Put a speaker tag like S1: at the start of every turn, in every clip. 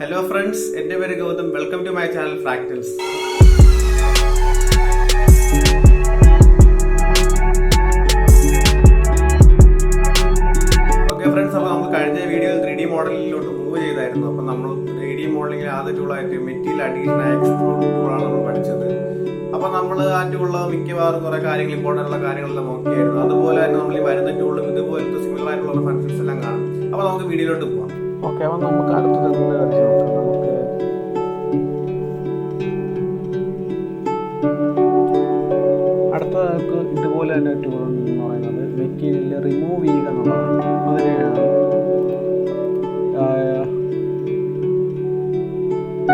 S1: Hello friends, എൻ്റെ പേര് Gautham. Welcome to my channel Fractals. Okay friends, അപ്പോൾ നമ്മൾ കഴിഞ്ഞ വീഡിയോയിൽ 3D മോഡലിലോട്ട് മൂവ് ചെയ്തായിരുന്നു. അപ്പോൾ നമ്മൾ 3D മോഡലിംഗിൽ ആദ്യ ടൂളായിട്ട് മെറ്റീരിയൽ അഡീഷൻ എക്സ്ട്രൂഡ് ടൂളാണ് നമ്മൾ പഠിച്ചത്. അപ്പോൾ നമ്മൾ ആ ടൂളിൽ മിക്കവാറും കുറേ കാര്യങ്ങൾ ഇമ്പോർട്ടൻ്റ് ഉള്ള കാര്യങ്ങളെല്ലാം നോക്കിയായിരുന്നു. അതുപോലെ തന്നെ നമ്മൾ ഈ വരുന്ന ടൂളും ഇതുപോലത്തെ സിമിലർ ആയിട്ടുള്ള ഫങ്ഷൻസ് എല്ലാം കാണും. അപ്പോൾ നമുക്ക് വീഡിയോയിലോട്ട് പോകാം.
S2: ഓക്കെ, അപ്പോൾ നമുക്ക് അടുത്തത് അടുത്തത് ഇതുപോലെ തന്നെ ടൂൾ എന്ന് പറയുന്നത് മെറ്റീരിയൽ റിമൂവ് ചെയ്യുക എന്നുള്ളതാണ്. അതിനെയാണ്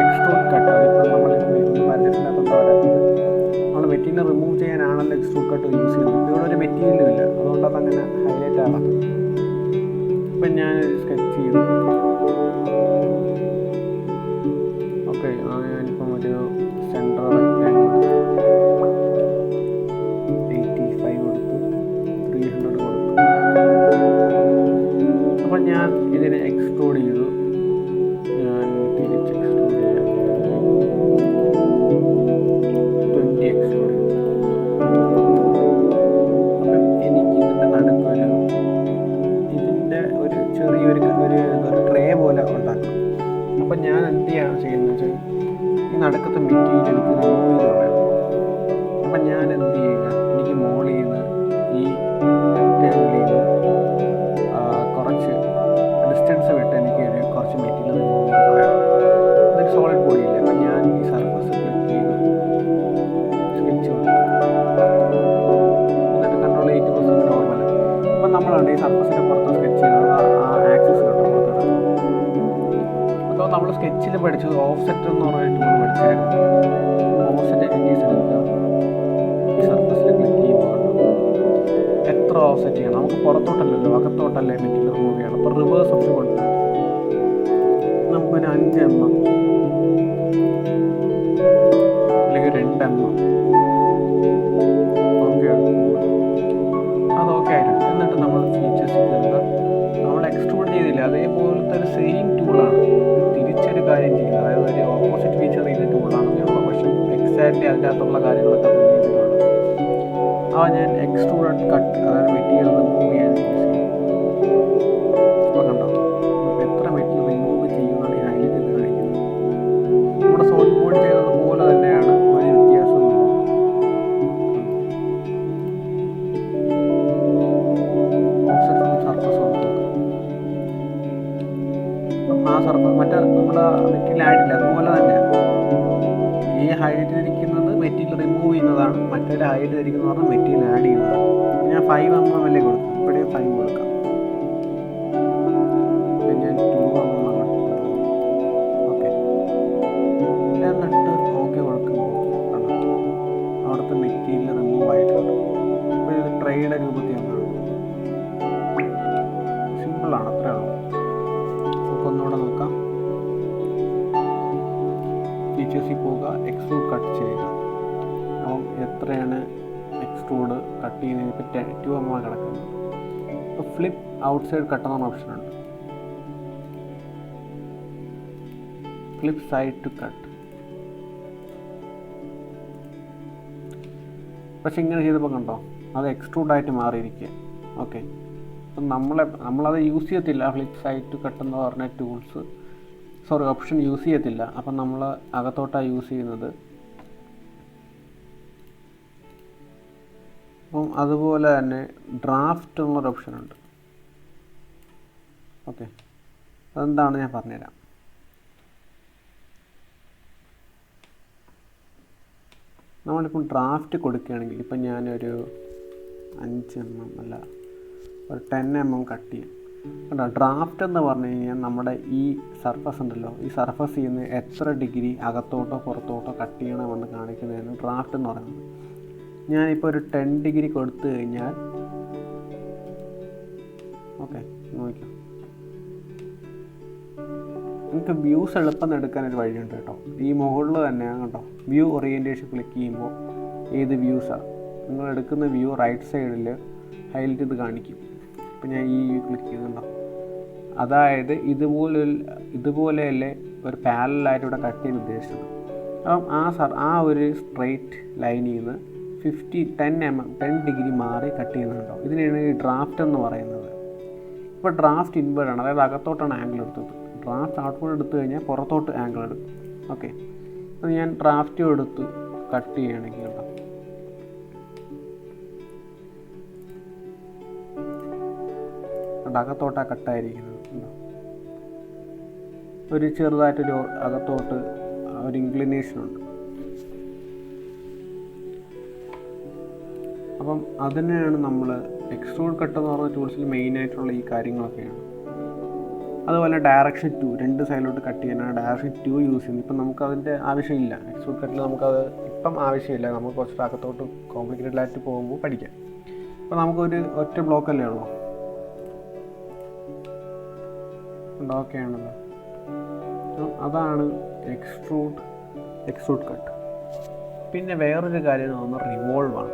S2: എക്സ്ട്രൂഡ് കട്ട്. അതിപ്പോൾ നമ്മൾ നമ്മൾ മെറ്റീരിയൽ റിമൂവ് ചെയ്യാനാണല്ലോ എക്സ്ട്രൂഡ് കട്ട് യൂസ് ചെയ്യുന്നത്. ഇവിടെ ഒരു മെറ്റീരിയലും ഇല്ല, അതുകൊണ്ട് അതങ്ങനെ ഹൈലൈറ്റ് ആകാത്തത്. ഇപ്പം ഞാനൊരു സ്കെച്ച് ചെയ്തു. ഓക്കെ, ഞാനിപ്പം ഒരു സെൻറ്റർ റെക്റ്റാങ്കിൾ 85 കൊടുത്തു, 300 കൊടുത്തു. അപ്പം ഞാൻ ഇതിനെ എക്സ്ട്രൂഡ് ചെയ്തു. ഞാൻ തിരിച്ച് എക്സ്ട്രൂഡ് ചെയ്യാൻ 20 എക്സ്ട്രൂഡ് ചെയ്തു. അപ്പം എനിക്ക് ഇതിൻ്റെ നടുക്കൊരു ഒരു ചെറിയൊരു ട്രേ പോലെ ഉണ്ടാക്കണം. അപ്പം ഞാൻ എന്ത് ചെയ്യാണ് ചെയ്യുന്നത് വെച്ചാൽ ഈ നടുക്കത്തെ മെറ്റീരിയൽ എനിക്ക് റിമൂവ് ചെയ്ത് വേണം. അപ്പം ഞാൻ എന്ത് ചെയ്യുക, എനിക്ക് മുകളിൽ നിന്ന് ഈ റെക്റ്റാങ്കിളിൽ നിന്ന് കുറച്ച് ഡിസ്റ്റൻസ് വിട്ട് എനിക്ക് കുറച്ച് മെറ്റീരിയൽ റിമൂവ് ചെയ്ത് കളയണം. അതൊരു സോളിഡ് ബോഡി ഇല്ല. അപ്പം ഞാൻ ഈ സർഫസ് ക്ലിക്ക് ചെയ്ത് സ്കെച്ച് എന്നിട്ട് കൺട്രോൾ 80% നോർമൽ. അപ്പം നമ്മളാണ് ഈ സർഫസിൻ്റെ പുറത്ത് സ്കെച്ച് ചെയ്യുന്നത്. ആ ആക്സിസ് കേട്ടോ പുറത്ത്. അപ്പോൾ നമ്മൾ സ്കെച്ചിൽ പഠിച്ചത് ഓഫ്സെറ്റ് എന്ന് പറഞ്ഞിട്ട് നമ്മൾ പഠിച്ചായിരുന്നു. ഓഫ്സെറ്റ് എഡിറ്റീസ് എടുക്കുക, ഈ സർഫസിൽ ക്ലിക്ക് ചെയ്യുമ്പോൾ എത്ര ഓഫ്സെറ്റ് ചെയ്യണം. നമുക്ക് പുറത്തോട്ടല്ലല്ലോ, അകത്തോട്ടല്ലേ മെറ്റീരിയൽ റിമൂവ് ചെയ്യണം. അപ്പോൾ റിവേഴ്സ് ഓപ്ഷൻ കൊടുക്കുക. നമുക്കൊരു 5 mm അല്ലെങ്കിൽ 2 mm ഓക്കെ, അത് ഓക്കെ ആയിരുന്നു. എന്നിട്ട് നമ്മൾ ഫീച്ചേഴ്സിൽ നിന്ന് നമ്മൾ എക്സ്ട്രൂഡ് ചെയ്തില്ല അതേപോലത്തെ ഒരു സെയിം ടൂളാണ് തിരിച്ചൊരു കാര്യം ചെയ്യുന്നത്. അതായത് ഒരു ഓപ്പോസിറ്റ് ഫീച്ചർ ചെയ്യുന്ന ടൂളാണെന്നേ ഉള്ളൂ. പക്ഷേ എക്സാക്ട്ലി അതിൻ്റെ അകത്തുള്ള കാര്യങ്ങളൊക്കെ രീതിയിലുള്ളൂ. ആ ഞാൻ എക്സ്ട്രൂഡ് കട്ട്, അതായത് മെറ്റീരിയൽ റിമൂവ് ചെയ്യാൻ യൂസ് ചെയ്യും. അപ്പോൾ കണ്ടോ, എത്ര മെറ്റീരിയൽ റിമൂവ് ചെയ്യുമെന്നാണ് ഈ ഹൈലൈറ്റ് ചെയ്ത് കാണിക്കുന്നത്. നമ്മുടെ സോളിഡ് ബോർഡ് ചെയ്തതുപോലെ തന്നെയാണ്, ഒരു വ്യത്യാസമില്ല. ആ സർഫസ് മറ്റേ നമ്മുടെ മെറ്റീരിയൽ ആഡില്ല, അതുപോലെ തന്നെ ഈ ഹൈലൈറ്റ് ചെയ്തിരിക്കുന്നത് മെറ്റീരിയൽ റിമൂവ് ചെയ്യുന്നതാണ്, മറ്റൊരു ഹൈലൈറ്റ് ചെയ്തിരിക്കുന്നത് പറഞ്ഞാൽ മെറ്റീരിയൽ ആഡ് ചെയ്യുന്നതാണ്. ഞാൻ 5 mm അല്ലേ കൊടുക്കും, ഇവിടെ 5 കൊടുക്കാം. ഞാൻ 2 mm കൊടുക്കും. ഓക്കെ, എന്നിട്ട് ഓക്കെ കൊടുക്കുമ്പോൾ അവിടുത്തെ മെറ്റീരിയൽ റിമൂവ് ആയിട്ടുണ്ട്. അപ്പോൾ ഇത് ട്രേയുടെ രൂപത്തിൽ ഒന്നാണ്. സിമ്പിളാണ്, അത്രേ ഉള്ളൂ. ഒന്നുകൂടെ നോക്കാം. ഫീച്ചേഴ്സിൽ പോവുക, എക്സ്ട്രൂഡ് കട്ട് ചെയ്യുക. അപ്പം എത്രയാണ് എക്സ്ട്രൂഡ് കട്ട് ചെയ്യുന്നത്? ഇപ്പോൾ 2 mm കിടക്കുന്നത്. ഇപ്പോൾ ഫ്ലിപ്പ് ഔട്ട്സൈഡ് കട്ട് എന്ന ഓപ്ഷനുണ്ട്. Flip side to cut. പക്ഷെ ഇങ്ങനെ ചെയ്തപ്പോൾ കണ്ടോ, അത് എക്സ്ട്രൂഡായിട്ട് മാറിയിരിക്കുക. ഓക്കെ, അപ്പം നമ്മളത് യൂസ് ചെയ്യത്തില്ല. ഫ്ലിപ്പ് സൈഡ് ടു കട്ട് എന്ന് പറഞ്ഞ ഓപ്ഷൻ യൂസ് ചെയ്യത്തില്ല. അപ്പം നമ്മൾ അകത്തോട്ടാണ് യൂസ് ചെയ്യുന്നത്. അപ്പം അതുപോലെ തന്നെ ഡ്രാഫ്റ്റ് എന്നൊരു ഓപ്ഷനുണ്ട്. ഓക്കെ, അതെന്താണ് ഞാൻ പറഞ്ഞുതരാം. നമ്മളിപ്പം ഡ്രാഫ്റ്റ് കൊടുക്കുകയാണെങ്കിൽ ഇപ്പം ഞാനൊരു 5 mm അല്ല, ഒരു 10 mm കട്ട് ചെയ്യും. കണ്ടോ, ഡ്രാഫ്റ്റ് എന്ന് പറഞ്ഞു കഴിഞ്ഞാൽ നമ്മുടെ ഈ സർഫസ് ഉണ്ടല്ലോ, ഈ സർഫസിൽ നിന്ന് എത്ര ഡിഗ്രി അകത്തോട്ടോ പുറത്തോട്ടോ കട്ട് ചെയ്യണമെന്ന് കാണിക്കുന്നതാണ് ഡ്രാഫ്റ്റ് എന്ന് പറയുന്നത്. ഞാനിപ്പോൾ ഒരു 10 ഡിഗ്രി കൊടുത്തു കഴിഞ്ഞാൽ ഓക്കെ നോക്കാം, നമുക്ക് വ്യൂസ് എളുപ്പം എടുക്കാനൊരു വഴിയുണ്ട് കേട്ടോ. ഈ മുകളിൽ തന്നെയാണ് കേട്ടോ, വ്യൂ ഓറിയൻറ്റേഷൻ ക്ലിക്ക് ചെയ്യുമ്പോൾ ഏത് വ്യൂസാണ് നിങ്ങൾ എടുക്കുന്ന വ്യൂ റൈറ്റ് സൈഡിൽ ഹൈലൈറ്റ് ചെയ്ത് കാണിക്കും. ഇപ്പം ഞാൻ ഈ ക്ലിക്ക് ചെയ്യുന്നുണ്ടോ, അതായത് ഇതുപോലെയല്ലേ ഒരു പാരലായിട്ട് ഇവിടെ കട്ട് ചെയ്യാൻ ഉദ്ദേശിച്ചത്. അപ്പം ആ ഒരു സ്ട്രെയിറ്റ് ലൈനിൽ നിന്ന് 10 ഡിഗ്രി മാറി കട്ട് ചെയ്യുന്നുണ്ടോ. ഇതിനാണ് ഈ ഡ്രാഫ്റ്റ് എന്ന് പറയുന്നത്. ഇപ്പോൾ ഡ്രാഫ്റ്റ് ഇൻവേർഡാണ്, അതായത് അകത്തോട്ടാണ് ആംഗിൾ എടുത്തത്. ഡ്രാഫ്റ്റ് ഔട്ട്പുട്ട് എടുത്തു കഴിഞ്ഞാൽ പുറത്തോട്ട് ആംഗിൾ എടുക്കും. ഓക്കെ, അപ്പോൾ ഞാൻ ഡ്രാഫ്റ്റും എടുത്ത് കട്ട് ചെയ്യുകയാണെങ്കിൽ കേട്ടോ, അകത്തോട്ടാണ് കട്ടായിരിക്കുന്നത്. ഒരു ചെറുതായിട്ടൊരു അകത്തോട്ട് ഒരു ഇൻക്ലിനേഷനുണ്ട്. അപ്പം അതിനെയാണ് നമ്മൾ എക്സ്ട്രൂഡ് കട്ട് എന്ന് പറഞ്ഞ ടൂൾസിൽ മെയിനായിട്ടുള്ള ഈ കാര്യങ്ങളൊക്കെയാണ്. അതുപോലെ ഡയറക്ഷൻ 2, 2 സൈഡിലോട്ട് കട്ട് ചെയ്യാനാണ് ഡയറക്ഷൻ 2 യൂസ് ചെയ്യുന്നത്. ഇപ്പം നമുക്കതിൻ്റെ ആവശ്യമില്ല. എക്സ്ട്രൂഡ് കട്ടിൽ നമുക്കത് ഇപ്പം ആവശ്യമില്ല. നമുക്ക് കുറച്ച് അകത്തോട്ട് കോംപ്ലിക്കേറ്റഡ് ആയിട്ട് പോകുമ്പോൾ പഠിക്കാം. അപ്പോൾ നമുക്കൊരു ഒറ്റ ബ്ലോക്കല്ലേ ഉള്ളൂ. ഓക്കെ ആണല്ലോ. അതാണ് എക്സ്ട്രൂഡ് കട്ട്. പിന്നെ വേറൊരു കാര്യം എന്ന് പറഞ്ഞാൽ റിവോൾവ് ആണ്.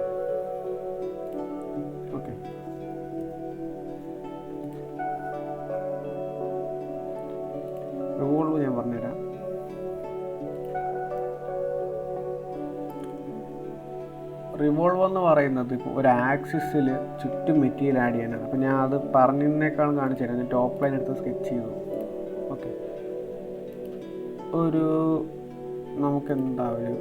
S2: ഓക്കെ, റിവോൾവ് ഞാൻ പറഞ്ഞുതരാം. റിവോൾവ് എന്ന് പറയുന്നത് ഇപ്പോൾ ഒരു ആക്സിസിൽ ചുറ്റും മെറ്റീരിയൽ ആഡ് ചെയ്യാനാണ്. അപ്പോൾ ഞാൻ അത് പറഞ്ഞതിനേക്കാളും കാണിച്ചു തരാം. ഞാൻ ടോപ്പ് ലൈൻ എടുത്ത് സ്കെച്ച് ചെയ്തു. ഓക്കെ, നമുക്കെന്താ ഒരു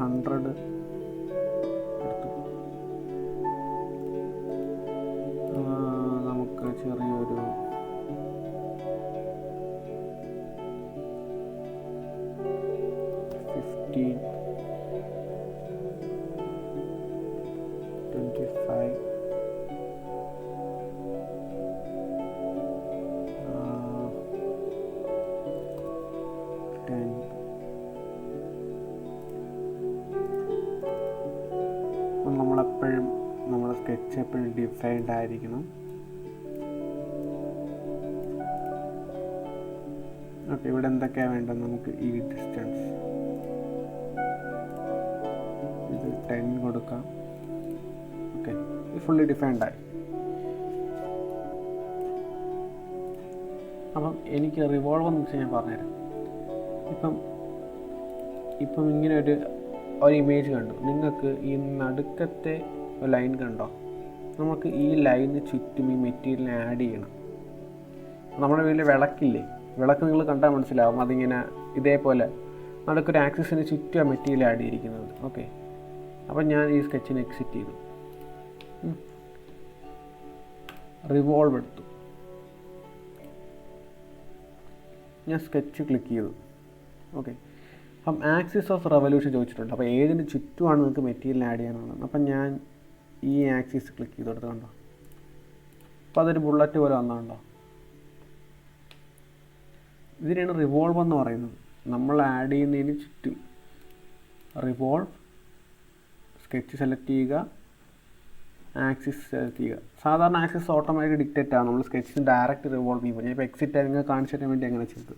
S2: 100 എടുത്തു. നമുക്ക് ചെറിയൊരു 15, 25, 10. നമ്മളെപ്പോഴും നമ്മുടെ സ്കെച്ച് എപ്പോഴും ഡിഫൈൻഡ് ആയിരിക്കണം. ഓക്കെ, ഇവിടെ എന്തൊക്കെയാണ് വേണ്ടത്? നമുക്ക് ഈ ഡിസ്റ്റൻസ് ഇത് 10 കൊടുക്കാം. ഓക്കെ, ഇത് ഫുള്ളി ഡിഫൈൻഡ് ആയി. അപ്പം എനിക്ക് റിവോൾവ് എന്ന് വെച്ചാൽ ഞാൻ പറഞ്ഞുതരാം. ഇപ്പം ഇങ്ങനെ ഒരു ഇമേജ് കണ്ടു. നിങ്ങൾക്ക് ഈ നടുക്കത്തെ ലൈൻ കണ്ടോ? നമുക്ക് ഈ ലൈന് ചുറ്റും ഈ മെറ്റീരിയലിനെ ആഡ് ചെയ്യണം. നമ്മുടെ വീട്ടിൽ വിളക്കില്ലേ, വിളക്ക് നിങ്ങൾ കണ്ടാൽ മനസ്സിലാവും. അതിങ്ങനെ ഇതേപോലെ നടുക്കൊരു ആക്സിസിന് ചുറ്റും ആ മെറ്റീരിയൽ ആഡ് ചെയ്തിരിക്കുന്നത്. ഓക്കെ, അപ്പം ഞാൻ ഈ സ്കെച്ചിന് എക്സിറ്റ് ചെയ്തു, റിവോൾവ് എടുത്തു, ഞാൻ സ്കെച്ച് ക്ലിക്ക് ചെയ്തു. ഓക്കെ, അപ്പം ആക്സിസ് ഓഫ് റെവല്യൂഷൻ ചോദിച്ചിട്ടുണ്ട്. അപ്പോൾ ഏതിന് ചുറ്റുമാണ് നിങ്ങൾക്ക് മെറ്റീരിയൽ ആഡ് ചെയ്യാനുള്ളത്. അപ്പം ഞാൻ ഈ ആക്സിസ് ക്ലിക്ക് ചെയ്തെടുത്ത് കണ്ടോ, അപ്പോൾ അതൊരു ബുള്ളറ്റ് പോലെ വന്നുണ്ടോ. ഇതിനാണ് റിവോൾവ് എന്ന് പറയുന്നത്. നമ്മൾ ആഡ് ചെയ്യുന്നതിന് ചുറ്റും റിവോൾവ്, സ്കെച്ച് സെലക്ട് ചെയ്യുക, ആക്സിസ് സെലക്ട് ചെയ്യുക. സാധാരണ ആക്സിസ് ഓട്ടോമാറ്റിക് ഡിക്റ്റേറ്റ് ആണ്. നമ്മൾ സ്കെച്ചിന് ഡയറക്റ്റ് റിവോൾവ് ചെയ്യുമ്പോൾ ഞാൻ ഇപ്പോൾ എക്സിറ്റ് ആയി കാണിച്ചു തരാൻ വേണ്ടി അങ്ങനെ ചെയ്തത്.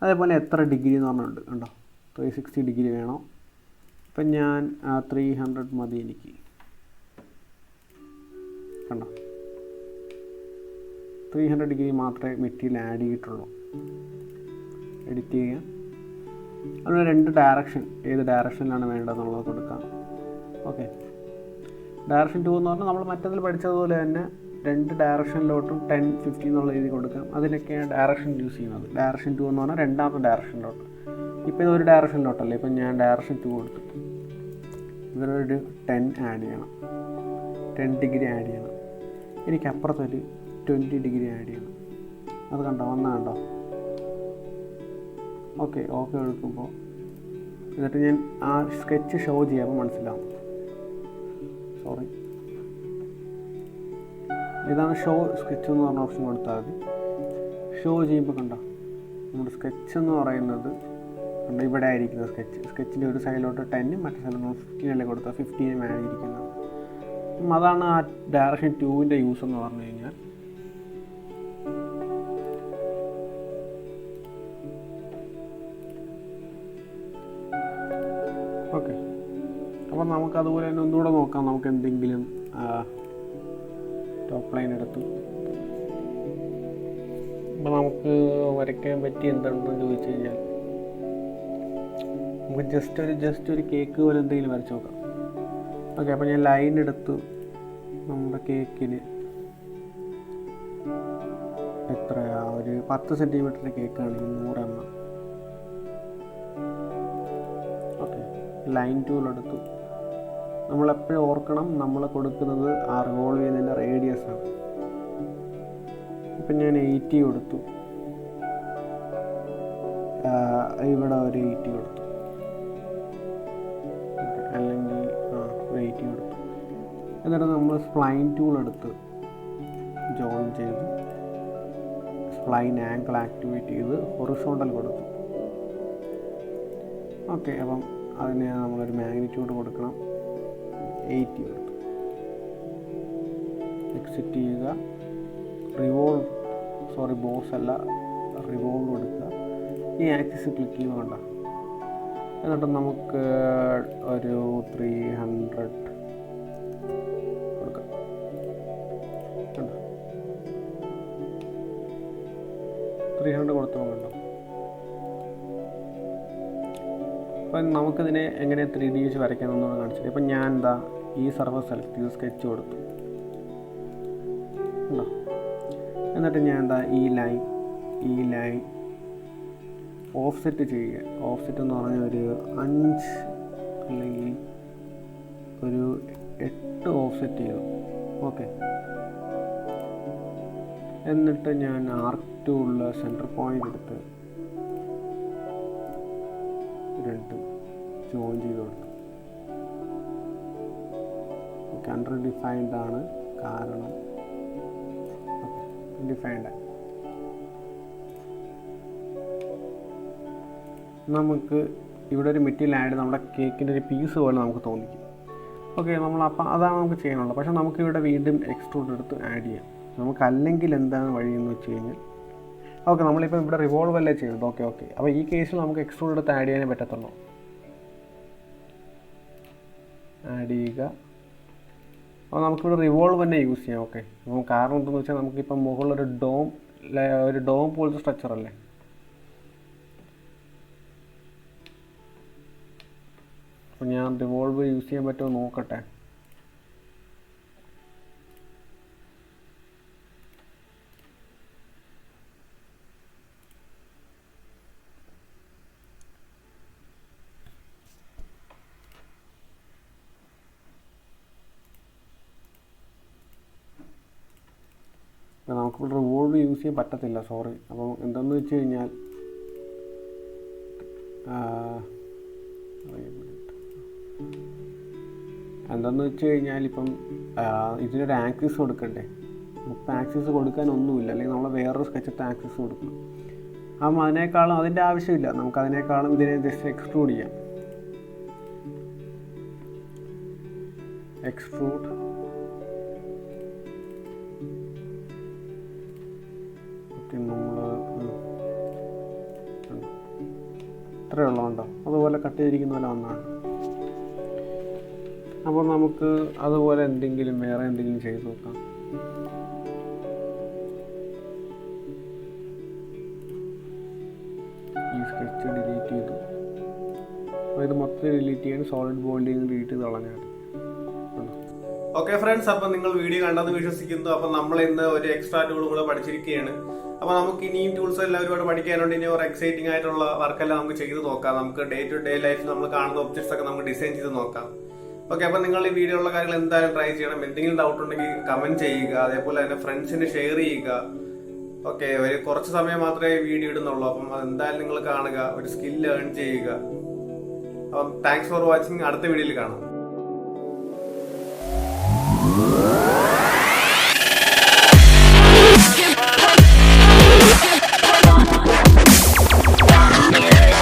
S2: അതേപോലെ എത്ര ഡിഗ്രി എന്ന് പറഞ്ഞിട്ടുണ്ട് കണ്ടോ, 360 ഡിഗ്രി വേണോ. ഇപ്പം ഞാൻ 300 മതി എനിക്ക്. കണ്ടോ, 300 ഡിഗ്രി മാത്രമേ മെറ്റീരിയൽ ആഡ് ചെയ്തിട്ടുള്ളൂ. എഡിറ്റ് ചെയ്യാം. അതുപോലെ 2 ഡയറക്ഷൻ, ഏത് ഡയറക്ഷനിലാണ് വേണ്ടതെന്നുള്ളത് കൊടുക്കാം. ഓക്കെ, ഡയറക്ഷൻ 2 എന്ന് പറഞ്ഞാൽ നമ്മൾ മറ്റതിൽ പഠിച്ചതുപോലെ തന്നെ 2 ഡയറക്ഷനിലോട്ടും 10, 15 എന്നുള്ള രീതി കൊടുക്കാം. അതിനൊക്കെയാണ് ഡയറക്ഷൻ യൂസ് ചെയ്യുന്നത്. ഡയറക്ഷൻ 2 എന്ന് പറഞ്ഞാൽ രണ്ടാമത്തെ ഡയറക്ഷനിലോട്ട്. ഇപ്പോൾ ഇതൊരു ഡയറക്ഷനിലോട്ടല്ലേ, ഇപ്പം ഞാൻ ഡയറക്ഷൻ 2 കൊടുത്തു. ഇതിലൊരു 10 ആഡ് ചെയ്യണം, 10 ഡിഗ്രി ആഡ് ചെയ്യണം. എനിക്ക് അപ്പുറത്തൊരു 20 ഡിഗ്രി ആഡ് ചെയ്യണം. അത് കണ്ടോ, കണ്ടോ. ഓക്കെ എടുക്കുമ്പോൾ എന്നിട്ട് ഞാൻ ആ സ്കെച്ച് ഷോ ചെയ്യുമ്പോൾ മനസ്സിലാവും. സോറി, ഇതാണ് ഷോ സ്കെച്ച് എന്ന് പറഞ്ഞ ഓപ്ഷൻ കൊടുത്താൽ മതി. ഷോ ചെയ്യുമ്പോൾ കണ്ടോ, നമ്മുടെ സ്കെച്ച് എന്ന് പറയുന്നത് കണ്ടോ ഇവിടെ ആയിരിക്കുന്നത്. സ്കെച്ചിൻ്റെ ഒരു സൈഡിലോട്ട് 10, മറ്റേ സൈഡിലോട്ട് 15 അല്ലേ കൊടുത്താൽ 15 ആയിരിക്കുന്നത്. അതാണ് ആ ഡയറക്ഷൻ 2ൻ്റെ യൂസ് എന്ന് പറഞ്ഞു കഴിഞ്ഞാൽ. ഓക്കെ, അപ്പോൾ നമുക്കതുപോലെ തന്നെ ഒന്നുകൂടെ നോക്കാം. നമുക്ക് എന്തെങ്കിലും ടോപ്പ് ലൈൻ എടുത്തു, അപ്പോൾ നമുക്ക് വരയ്ക്കാൻ പറ്റിയ എന്താണെന്ന് ചോദിച്ചു കഴിഞ്ഞാൽ നമുക്ക് ജസ്റ്റ് ഒരു കേക്ക് പോലെ എന്തെങ്കിലും വരച്ച് നോക്കാം. ഓക്കെ, അപ്പോൾ ഞാൻ ലൈൻ എടുത്തു. നമ്മുടെ കേക്കിന് എത്രയാ, ഒരു 10 സെൻറ്റിമീറ്ററിൻ്റെ കേക്കാണ്, 100 എണ്ണം. ഓക്കെ, ലൈൻ ടൂൾ എടുത്തു. നമ്മളെപ്പോഴും ഓർക്കണം, നമ്മൾ കൊടുക്കുന്നത് ആ റിവോൾവ് ചെയ്യുന്നതിൻ്റെ റേഡിയസ് ആണ്. ഇപ്പം ഞാൻ 80 കൊടുത്തു, ഇവിടെ ഒരു 80 കൊടുത്തു, അല്ലെങ്കിൽ 80 കൊടുത്തു. എന്നിട്ട് നമ്മൾ സ്പ്ലൈൻ ടൂൾ എടുത്ത് ജോയിൻ ചെയ്ത് സ്പ്ലൈൻ ആംഗിൾ ആക്ടിവേറ്റ് ചെയ്ത് ഹൊറിസോണ്ടൽ കൊടുത്തു. ഓക്കെ, അപ്പം അതിന് നമ്മളൊരു മാഗ്നിറ്റ്യൂഡ് കൊടുക്കണം, 80 കൊടുത്തു. എക്സിറ്റ് ചെയ്യുക, ബോസ് അല്ല റിവോൾവ് കൊടുക്കുക. ഈ ആക്സിസ് ക്ലിക്ക് ചെയ്യുക വേണ്ട. എന്നിട്ട് നമുക്ക് ഒരു 300 കൊടുക്കാം. 300 കൊടുത്താൽ വേണ്ട. അപ്പം നമുക്കിതിനെ എങ്ങനെ 3D വെച്ച് വരയ്ക്കാമെന്നാണ് കാണിച്ചത്. ഇപ്പം ഞാൻ ഈ സർഫസ് സെലക്ട് ചെയ്ത് സ്കെച്ച് കൊടുത്തു. എന്നിട്ട് ഞാൻ ഈ ലൈൻ ഓഫ്സെറ്റ് ചെയ്യുക. ഓഫ്സെറ്റ് എന്ന് പറഞ്ഞാൽ ഒരു 5 അല്ലെങ്കിൽ ഒരു 8 ഓഫ്സെറ്റ് ചെയ്തു. ഓക്കെ, എന്നിട്ട് ഞാൻ ആർക്ക് ടൂളിൽ സെൻറ്റർ പോയിൻ്റ് എടുത്ത് 2 ജോയിൻ ചെയ്ത് കൊടുത്തു. അണ്ടർ ഡിഫൈൻഡ് ആണ്, കാരണം ഡിഫൈൻഡ്. നമുക്ക് ഇവിടെ ഒരു മെറ്റീരിയൽ ആഡ്, നമ്മുടെ കേക്കിൻ്റെ ഒരു പീസ് പോലെ നമുക്ക് തോന്നിക്കും. ഓക്കെ, അപ്പം അതാണ് നമുക്ക് ചെയ്യാനുള്ളത്. പക്ഷേ നമുക്കിവിടെ വീണ്ടും എക്സ്ട്രൂഡ് എടുത്ത് ആഡ് ചെയ്യാം. നമുക്കല്ലെങ്കിൽ എന്താണ് വഴിയെന്ന് വെച്ച് കഴിഞ്ഞാൽ, ഓക്കെ, നമ്മളിപ്പോൾ ഇവിടെ റിവോൾവ് അല്ലേ ചെയ്യുന്നത്. ഓക്കെ, അപ്പോൾ ഈ കേസിൽ നമുക്ക് എക്സ്ട്രൂഡ് എടുത്ത് ആഡ് ചെയ്യാനേ പറ്റത്തുള്ളൂ. ആഡ് ചെയ്യുക. അപ്പോൾ നമുക്കിവിടെ റിവോൾവ് തന്നെ യൂസ് ചെയ്യാം. ഓക്കെ, കാരണം എന്താണെന്ന് വെച്ചാൽ നമുക്കിപ്പം മുകളിലൊരു ഡോം പോലത്തെ സ്ട്രക്ചർ അല്ലേ. അപ്പോൾ ഞാൻ റിവോൾവ് യൂസ് ചെയ്യാൻ പറ്റുമോ നോക്കട്ടെ. നമുക്ക് റിവോൾവ് യൂസ് ചെയ്യാൻ പറ്റത്തില്ല, സോറി. അപ്പോൾ എന്താണെന്ന് വെച്ച് കഴിഞ്ഞാൽ ഇപ്പം ഇതിനൊരു ആക്സിസ് കൊടുക്കണ്ടേ. ഇപ്പം ആക്സിസ് കൊടുക്കാനൊന്നുമില്ല, അല്ലെങ്കിൽ നമ്മൾ വേറൊരു സ്കെച്ചിട്ട് ആക്സിസ് കൊടുക്കണം. അപ്പം അതിനേക്കാളും അതിൻ്റെ ആവശ്യമില്ല. നമുക്കതിനേക്കാളും ഇതിനെ ജസ്റ്റ് എക്സ്ട്രൂഡ് ചെയ്യാം. എക്സ്ട്രൂഡ്, ഇത്രയേ ഉള്ളതുണ്ടോ, അതുപോലെ കട്ട് ചെയ്തിരിക്കുന്ന പോലെ വന്നാണ്. അപ്പോൾ നമുക്ക് അതുപോലെ വേറെ എന്തെങ്കിലും ചെയ്ത് നോക്കാം. ഈ സ്കെച്ച് ഡിലീറ്റ് ചെയ്തു. അപ്പോൾ ഇത് മൊത്തം ഡിലീറ്റ് ചെയ്യാൻ സോളിഡ് ബോൾഡിൽ നിന്ന് ഡിലീറ്റ് ചെയ്ത് കളഞ്ഞാൽ.
S1: ഓക്കെ ഫ്രണ്ട്സ്, അപ്പം നിങ്ങൾ വീഡിയോ കണ്ടെന്ന് വിശ്വസിക്കുന്നു. അപ്പം നമ്മൾ ഇന്ന് ഒരു എക്സ്ട്രാ ടൂൾ കൂടെ പഠിച്ചിരിക്കുകയാണ്. അപ്പോൾ നമുക്ക് ഇനിയും ടൂൾസ് എല്ലാം ഒരുപാട് പഠിക്കാനുണ്ട്. ഇനി ഒരു എക്സൈറ്റിംഗ് ആയിട്ടുള്ള വർക്കെല്ലാം നമുക്ക് ചെയ്ത് നോക്കാം. നമുക്ക് ഡേ ടു ഡേ ലൈഫിൽ നമ്മൾ കാണുന്ന ഒബ്ജക്ട്സ് ഒക്കെ നമുക്ക് ഡിസൈൻ ചെയ്ത് നോക്കാം. ഓക്കെ, അപ്പം നിങ്ങൾ ഈ വീഡിയോ ഉള്ള കാര്യങ്ങൾ എന്തായാലും ട്രൈ ചെയ്യണം. എന്തെങ്കിലും ഡൗട്ട് ഉണ്ടെങ്കിൽ കമന്റ് ചെയ്യുക, അതേപോലെ തന്നെ ഫ്രണ്ട്സിന് ഷെയർ ചെയ്യുക. ഓക്കെ, ഒരു കുറച്ച് സമയം മാത്രമേ വീഡിയോ ഇടുന്നുള്ളൂ. അപ്പം എന്തായാലും നിങ്ങൾ കാണുക, ഒരു സ്കിൽ ഏൺ ചെയ്യുക. അപ്പം താങ്ക്സ് ഫോർ വാച്ചിങ്. അടുത്ത വീഡിയോയിൽ കാണാം.